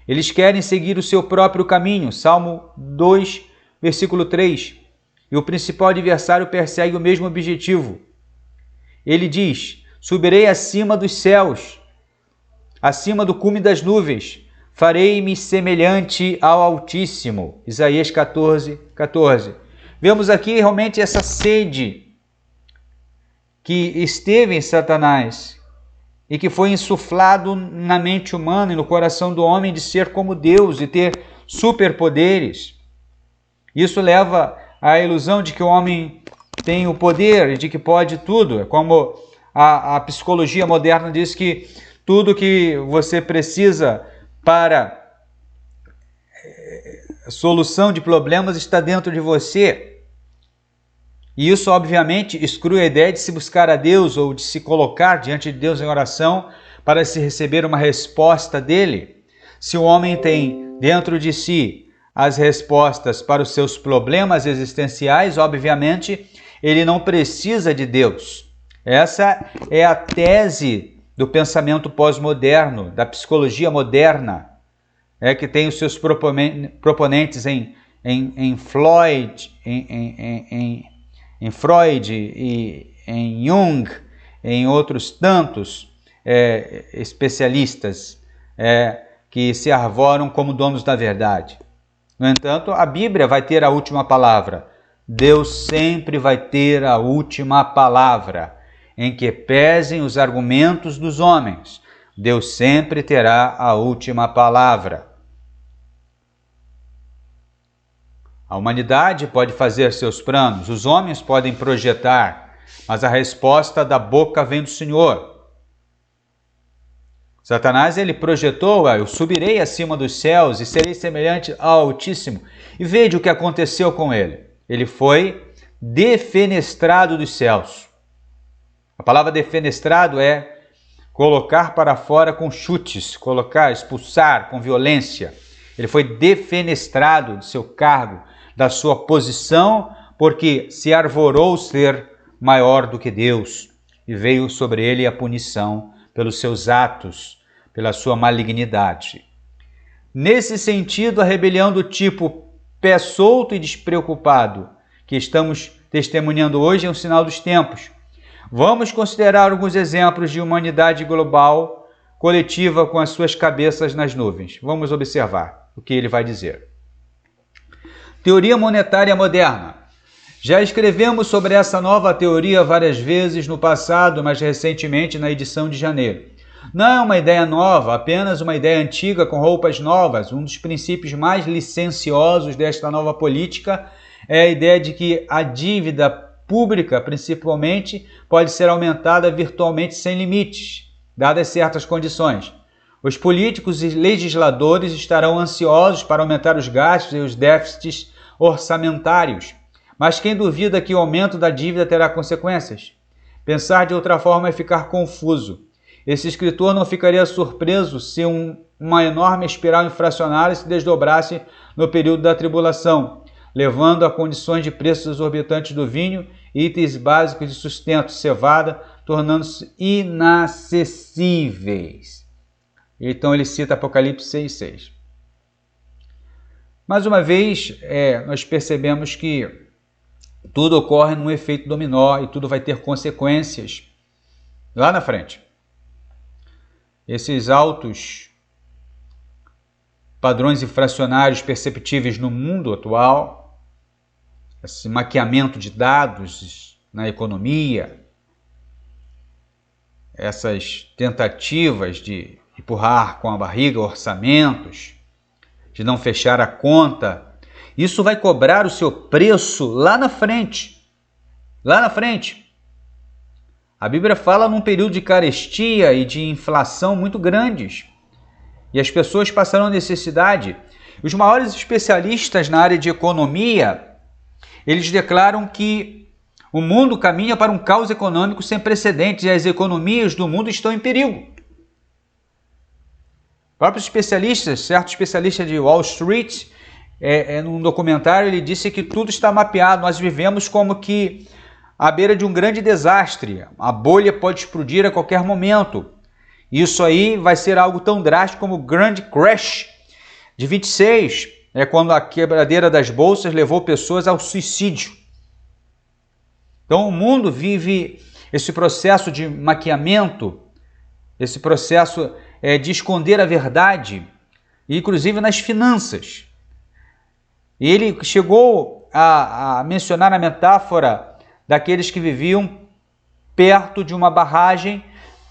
Speaker 1: Eles querem seguir o seu próprio caminho. Salmo 2, versículo 3. E o principal adversário persegue o mesmo objetivo. Ele diz: subirei acima dos céus, acima do cume das nuvens, farei-me semelhante ao Altíssimo. Isaías 14, 14. Vemos aqui realmente essa sede que esteve em Satanás e que foi insuflado na mente humana e no coração do homem de ser como Deus e ter superpoderes. Isso leva à ilusão de que o homem tem o poder e de que pode tudo. Como a psicologia moderna diz que tudo que você precisa para a solução de problemas está dentro de você. E isso, obviamente, exclui a ideia de se buscar a Deus ou de se colocar diante de Deus em oração para se receber uma resposta dele. Se o homem tem dentro de si as respostas para os seus problemas existenciais, obviamente, ele não precisa de Deus. Essa é a tese do pensamento pós-moderno, da psicologia moderna, que tem os seus proponentes em Freud, em Freud e em Jung, em outros tantos especialistas que se arvoram como donos da verdade. No entanto, a Bíblia vai ter a última palavra. Deus sempre vai ter a última palavra, em que pesem os argumentos dos homens. Deus sempre terá a última palavra. A humanidade pode fazer seus planos, os homens podem projetar, mas a resposta da boca vem do Senhor. Satanás, ele projetou: eu subirei acima dos céus e serei semelhante ao Altíssimo. E veja o que aconteceu com ele. Ele foi defenestrado dos céus. A palavra defenestrado é colocar para fora com chutes, expulsar com violência. Ele foi defenestrado do seu cargo, da sua posição, porque se arvorou ser maior do que Deus, e veio sobre ele a punição pelos seus atos, pela sua malignidade. Nesse sentido, a rebelião do tipo pé solto e despreocupado que estamos testemunhando hoje é um sinal dos tempos. Vamos considerar alguns exemplos de humanidade global coletiva com as suas cabeças nas nuvens. Vamos observar o que ele vai dizer. Teoria monetária moderna. Já escrevemos sobre essa nova teoria várias vezes no passado, mas recentemente na edição de janeiro. Não é uma ideia nova, apenas uma ideia antiga com roupas novas. Um dos princípios mais licenciosos desta nova política é a ideia de que a dívida pública, principalmente, pode ser aumentada virtualmente sem limites, dadas certas condições. Os políticos e legisladores estarão ansiosos para aumentar os gastos e os déficits orçamentários. Mas quem duvida que o aumento da dívida terá consequências? Pensar de outra forma é ficar confuso. Esse escritor não ficaria surpreso se uma enorme espiral inflacionária se desdobrasse no período da tribulação. levando a condições de preços exorbitantes do vinho e itens básicos de sustento, cevada, tornando-se inacessíveis. Então ele cita Apocalipse 6,6. Mais uma vez, nós percebemos que tudo ocorre num efeito dominó e tudo vai ter consequências lá na frente. Esses altos padrões inflacionários perceptíveis no mundo atual, esse maquiamento de dados na economia, essas tentativas de empurrar com a barriga orçamentos, de não fechar a conta, isso vai cobrar o seu preço lá na frente. Lá na frente. A Bíblia fala num período de carestia e de inflação muito grandes. E as pessoas passarão necessidade. Os maiores especialistas na área de economia, eles declaram que o mundo caminha para um caos econômico sem precedentes e as economias do mundo estão em perigo. Próprios especialistas, certo especialista de Wall Street, num documentário, ele disse que tudo está mapeado. Nós vivemos como que à beira de um grande desastre. A bolha pode explodir a qualquer momento. Isso aí vai ser algo tão drástico como o Grand Crash de 26, quando a quebradeira das bolsas levou pessoas ao suicídio. Então o mundo vive esse processo de maquiamento, esse processo de esconder a verdade, inclusive nas finanças. Ele chegou a mencionar a metáfora daqueles que viviam perto de uma barragem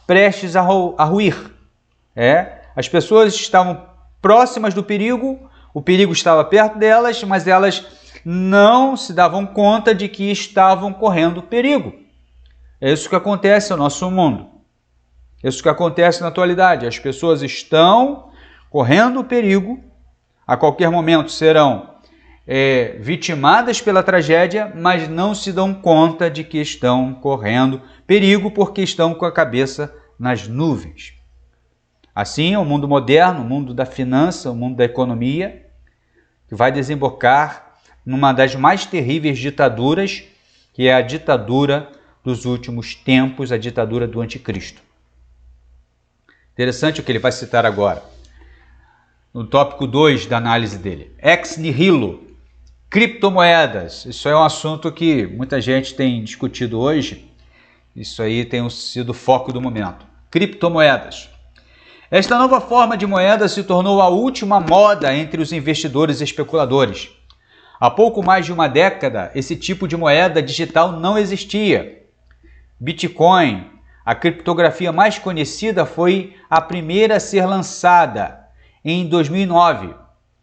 Speaker 1: prestes a ruir. As pessoas estavam próximas do perigo, o perigo estava perto delas, mas elas não se davam conta de que estavam correndo perigo. É isso que acontece no nosso mundo. É isso que acontece na atualidade. As pessoas estão correndo perigo, a qualquer momento serão vitimadas pela tragédia, mas não se dão conta de que estão correndo perigo porque estão com a cabeça nas nuvens. Assim é o mundo moderno, o mundo da finança, o mundo da economia, que vai desembocar numa das mais terríveis ditaduras, que é a ditadura dos últimos tempos, a ditadura do anticristo. Interessante o que ele vai citar agora, no tópico 2 da análise dele. Ex nihilo, criptomoedas. Isso é um assunto que muita gente tem discutido hoje. Isso aí tem sido o foco do momento. Criptomoedas. Esta nova forma de moeda se tornou a última moda entre os investidores e especuladores. Há pouco mais de uma década, esse tipo de moeda digital não existia. Bitcoin, a criptografia mais conhecida, foi a primeira a ser lançada em 2009.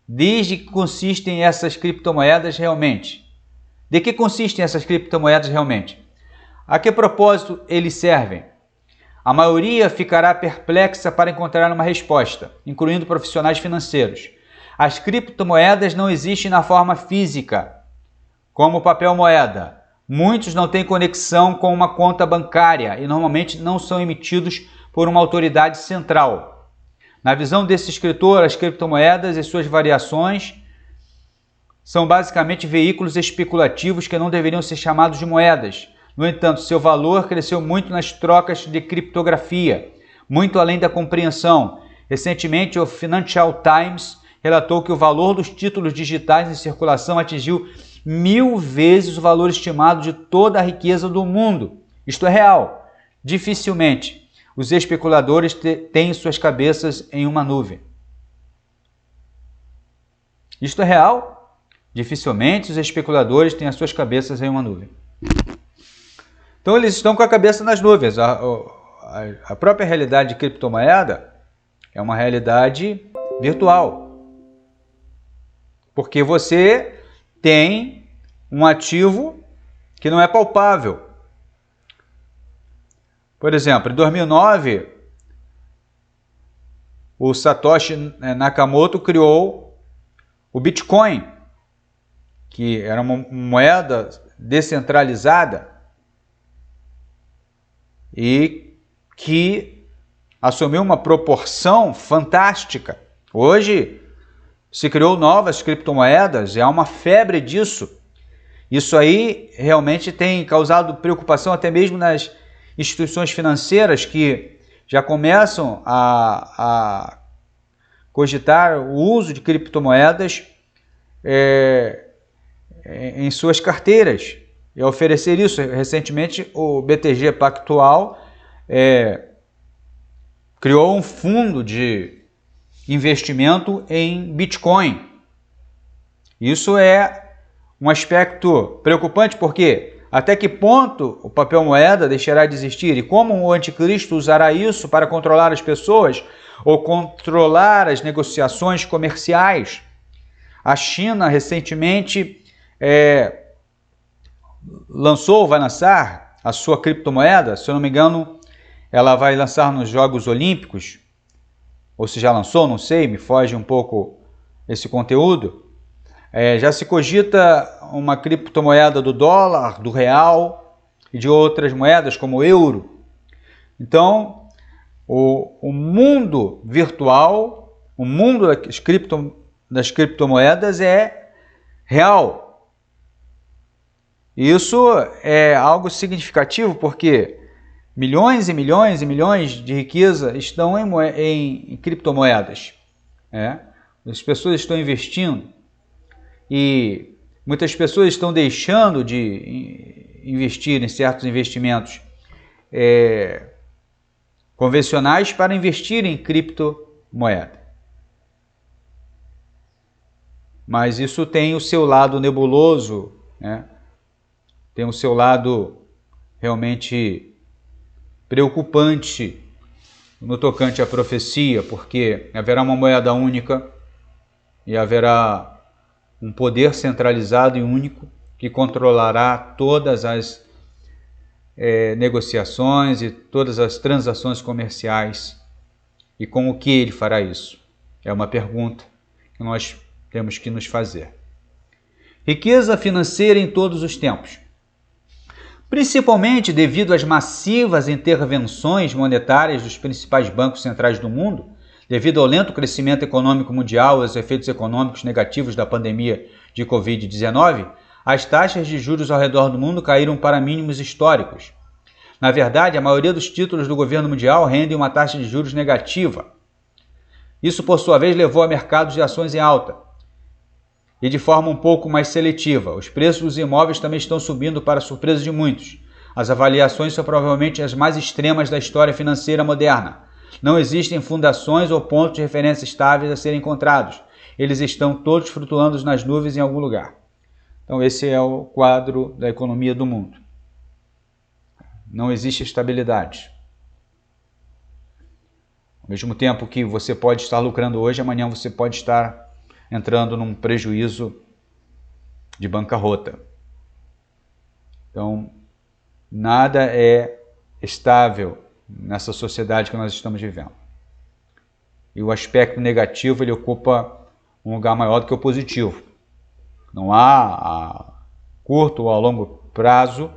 Speaker 1: Desde que consistem essas criptomoedas realmente? De que consistem essas criptomoedas realmente? A que propósito eles servem? A maioria ficará perplexa para encontrar uma resposta, incluindo profissionais financeiros. As criptomoedas não existem na forma física, como papel moeda. Muitos não têm conexão com uma conta bancária e normalmente não são emitidos por uma autoridade central. Na visão desse escritor, as criptomoedas e suas variações são basicamente veículos especulativos que não deveriam ser chamados de moedas. No entanto, seu valor cresceu muito nas trocas de criptografia, muito além da compreensão. Recentemente, o Financial Times relatou que o valor dos títulos digitais em circulação atingiu 1000 vezes o valor estimado de toda a riqueza do mundo. Isto é real. Dificilmente os especuladores têm suas cabeças em uma nuvem. Isto é real. Dificilmente os especuladores têm as suas cabeças em uma nuvem. Então eles estão com a cabeça nas nuvens. A própria realidade de criptomoeda é uma realidade virtual. Porque você tem um ativo que não é palpável. Por exemplo, em 2009, o Satoshi Nakamoto criou o Bitcoin, que era uma moeda descentralizada e que assumiu uma proporção fantástica. Hoje, Se criou novas criptomoedas, há uma febre disso. Isso aí realmente tem causado preocupação até mesmo nas instituições financeiras que já começam a cogitar o uso de criptomoedas em suas carteiras e oferecer isso. Recentemente, o BTG Pactual criou um fundo de investimento em Bitcoin. Isso é um aspecto preocupante, porque até que ponto o papel moeda deixará de existir e como o anticristo usará isso para controlar as pessoas ou controlar as negociações comerciais. A China recentemente vai lançar a sua criptomoeda, se eu não me engano, ela vai lançar nos Jogos Olímpicos, ou se já lançou, não sei, me foge um pouco esse conteúdo. Já se cogita uma criptomoeda do dólar, do real e de outras moedas como o euro. Então, o mundo virtual, o mundo das criptomoedas é real. Isso é algo significativo porque milhões e milhões e milhões de riqueza estão em criptomoedas. As pessoas estão investindo e muitas pessoas estão deixando de investir em certos investimentos convencionais para investir em criptomoeda. Mas isso tem o seu lado nebuloso, tem o seu lado realmente preocupante no tocante à profecia, porque haverá uma moeda única e haverá um poder centralizado e único que controlará todas as negociações e todas as transações comerciais. E com o que ele fará isso? É uma pergunta que nós temos que nos fazer. Riqueza financeira em todos os tempos. Principalmente devido às massivas intervenções monetárias dos principais bancos centrais do mundo, devido ao lento crescimento econômico mundial e aos efeitos econômicos negativos da pandemia de Covid-19, as taxas de juros ao redor do mundo caíram para mínimos históricos. Na verdade, a maioria dos títulos do governo mundial rendem uma taxa de juros negativa. Isso, por sua vez, levou a mercados de ações em alta e de forma um pouco mais seletiva. Os preços dos imóveis também estão subindo para surpresa de muitos. As avaliações são provavelmente as mais extremas da história financeira moderna. Não existem fundações ou pontos de referência estáveis a serem encontrados. Eles estão todos flutuando nas nuvens em algum lugar. Então esse é o quadro da economia do mundo. Não existe estabilidade. Ao mesmo tempo que você pode estar lucrando hoje, amanhã você pode estar entrando num prejuízo de bancarrota. Então, nada é estável nessa sociedade que nós estamos vivendo. E o aspecto negativo, ele ocupa um lugar maior do que o positivo. Não há a curto ou a longo prazo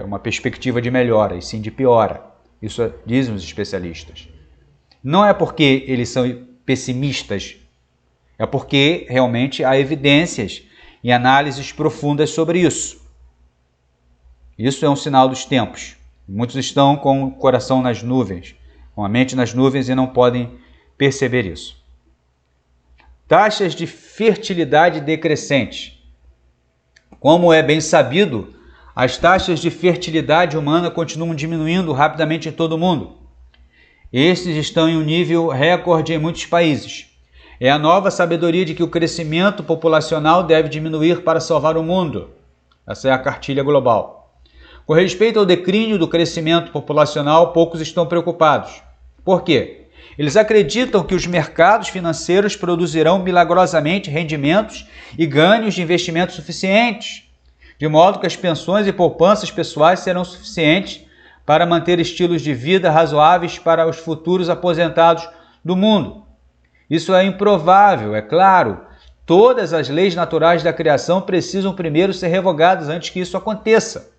Speaker 1: uma perspectiva de melhora, e sim de piora. Isso dizem os especialistas. Não é porque eles são pessimistas, é porque realmente há evidências e análises profundas sobre isso. Isso é um sinal dos tempos. Muitos estão com o coração nas nuvens, com a mente nas nuvens e não podem perceber isso. Taxas de fertilidade decrescentes. Como é bem sabido, as taxas de fertilidade humana continuam diminuindo rapidamente em todo o mundo. Estes estão em um nível recorde em muitos países. É a nova sabedoria de que o crescimento populacional deve diminuir para salvar o mundo. Essa é a cartilha global. Com respeito ao declínio do crescimento populacional, poucos estão preocupados. Por quê? Eles acreditam que os mercados financeiros produzirão milagrosamente rendimentos e ganhos de investimento suficientes, de modo que as pensões e poupanças pessoais serão suficientes para manter estilos de vida razoáveis para os futuros aposentados do mundo. Isso é improvável, é claro. Todas as leis naturais da criação precisam primeiro ser revogadas antes que isso aconteça.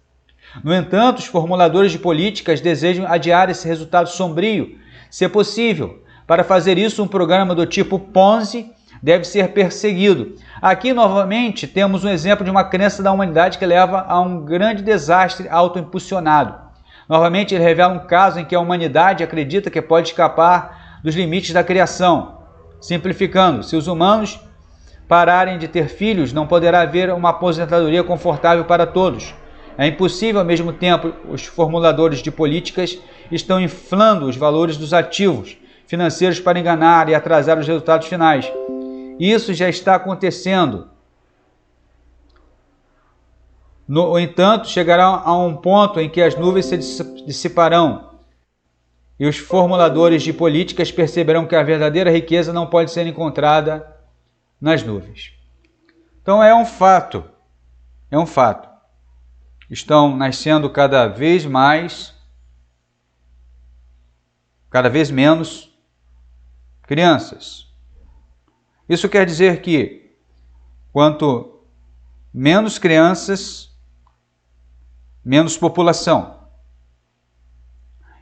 Speaker 1: No entanto, os formuladores de políticas desejam adiar esse resultado sombrio, se é possível, Para fazer isso, um programa do tipo Ponzi deve ser perseguido. Aqui, novamente, temos um exemplo de uma crença da humanidade que leva a um grande desastre autoimpulsionado. Novamente, ele revela um caso em que a humanidade acredita que pode escapar dos limites da criação. Simplificando, se os humanos pararem de ter filhos, não poderá haver uma aposentadoria confortável para todos. É impossível, ao mesmo tempo, os formuladores de políticas estão inflando os valores dos ativos financeiros para enganar e atrasar os resultados finais. Isso já está acontecendo. No entanto, chegará a um ponto em que as nuvens se dissiparão e os formuladores de políticas perceberão que a verdadeira riqueza não pode ser encontrada nas nuvens. Então é um fato. Estão nascendo cada vez menos crianças. Isso quer dizer que quanto menos crianças, menos população.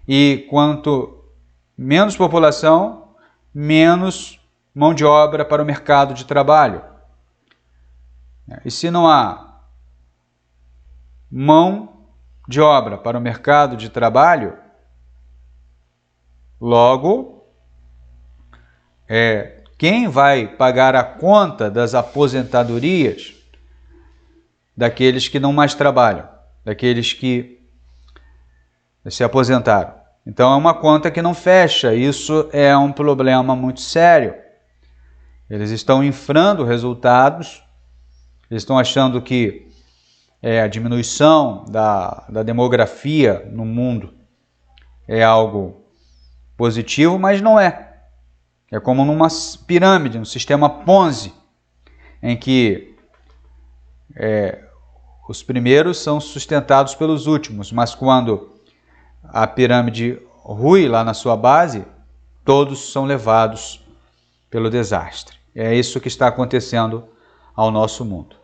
Speaker 1: E quanto menos população, menos mão de obra para o mercado de trabalho. E se não há mão de obra para o mercado de trabalho, logo, quem vai pagar a conta das aposentadorias daqueles que não mais trabalham, daqueles que se aposentaram? Então é uma conta que não fecha, isso é um problema muito sério. Eles estão infrando resultados, eles estão achando que a diminuição da demografia no mundo é algo positivo, mas não é. É como numa pirâmide, um sistema Ponzi, em que os primeiros são sustentados pelos últimos, mas quando a pirâmide rui lá na sua base, todos são levados pelo desastre. É isso que está acontecendo ao nosso mundo.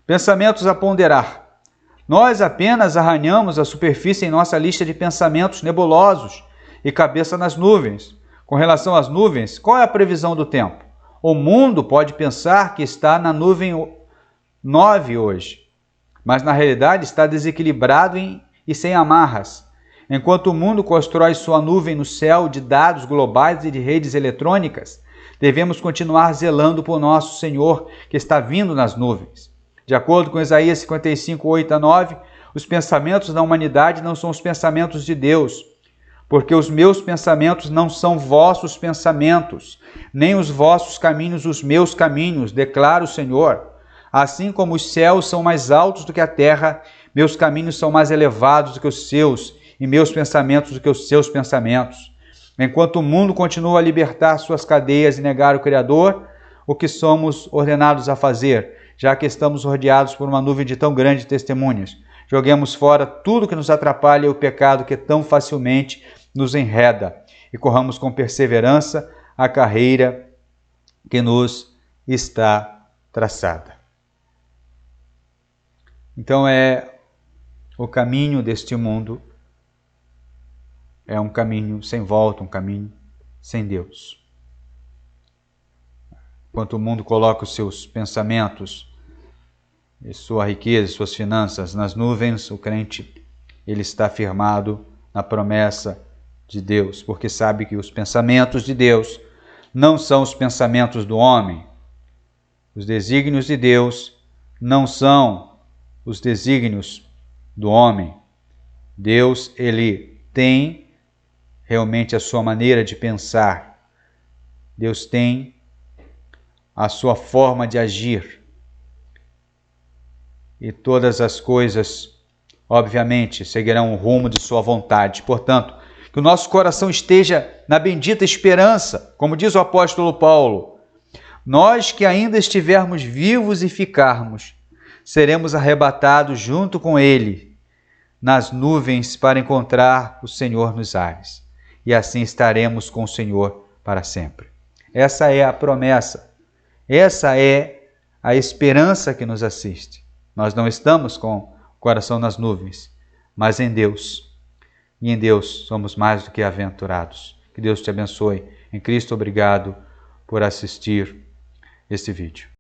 Speaker 1: Pensamentos a ponderar. Nós apenas arranhamos a superfície em nossa lista de pensamentos nebulosos e cabeça nas nuvens. Com relação às nuvens, qual é a previsão do tempo? O mundo pode pensar que está na nuvem 9 hoje, mas na realidade está desequilibrado e sem amarras. Enquanto o mundo constrói sua nuvem no céu de dados globais e de redes eletrônicas, devemos continuar zelando por nosso Senhor que está vindo nas nuvens. De acordo com Isaías 55, 8-9, os pensamentos da humanidade não são os pensamentos de Deus, porque os meus pensamentos não são vossos pensamentos, nem os vossos caminhos os meus caminhos, declara o Senhor. Assim como os céus são mais altos do que a terra, meus caminhos são mais elevados do que os seus, e meus pensamentos do que os seus pensamentos. Enquanto o mundo continua a libertar suas cadeias e negar o Criador, o que somos ordenados a fazer, já que estamos rodeados por uma nuvem de tão grande testemunhas? Joguemos fora tudo que nos atrapalha e o pecado que tão facilmente nos enreda, e corramos com perseverança a carreira que nos está traçada. Então o caminho deste mundo é um caminho sem volta, um caminho sem Deus. Enquanto o mundo coloca os seus pensamentos, e sua riqueza, suas finanças nas nuvens, o crente ele está firmado na promessa de Deus, porque sabe que os pensamentos de Deus não são os pensamentos do homem. Os desígnios de Deus não são os desígnios do homem. Deus, ele tem realmente a sua maneira de pensar. Deus tem a sua forma de agir. E todas as coisas, obviamente, seguirão o rumo de sua vontade. Portanto, que o nosso coração esteja na bendita esperança, como diz o apóstolo Paulo. Nós que ainda estivermos vivos e ficarmos, seremos arrebatados junto com ele nas nuvens para encontrar o Senhor nos ares. E assim estaremos com o Senhor para sempre. Essa é a promessa. Essa é a esperança que nos assiste. Nós não estamos com o coração nas nuvens, mas em Deus. e em Deus somos mais do que aventurados. Que Deus te abençoe. Em Cristo, obrigado por assistir este vídeo.